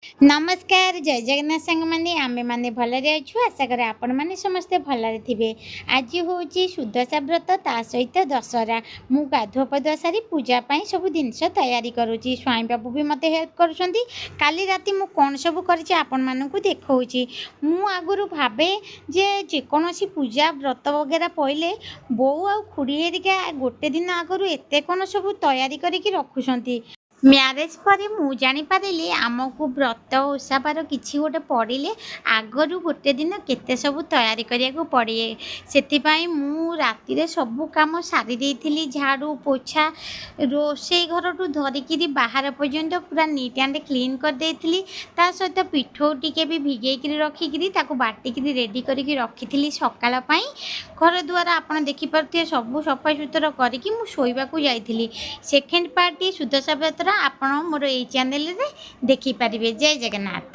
नमस्कार जय जगन्नाथ सांग मैंने आमे मैंने भलरे अच्छु आशा करें आपण मैंने समस्ते भलरे थे। आज हूँ सुदशा व्रत ता सहित दशहरा मु गाधुआ पधुआ सारी पूजापी सब जिनस तैयारी करुँची स्वाई बाबू भी मत हेल्प करी राति मु कौन सब कर देखा मु आगुरी भावे जे जेकोसी पूजा व्रत वगैरह पड़े बो आ खुड़ी हेरिका गोटे दिन आगु एत कौन सब तैयारी करके रखुंट म्यारेज पर मु जानीपारि आमको व्रत ओषा बार कि गोटे पड़े आगु गोटे दिन केते सब तैयारी करिया पड़े से राति सब कम सारी देती झाड़ू पोछा रोसे घर ठू धरिकी बाहर पर्यंत पूरा नीट एंड क्लीन कर देती सहित पिठो टिके भी भिगेक रखिकी बाटिक रेडी करके रखी सकाल घर द्वार आप देखिपे सब सफा सुतर करके शोवाक जाइली सेकेंड पार्ट सुदशा व्रत आपण मोर ये चैनल रे देखिपारे। जय जगन्नाथ।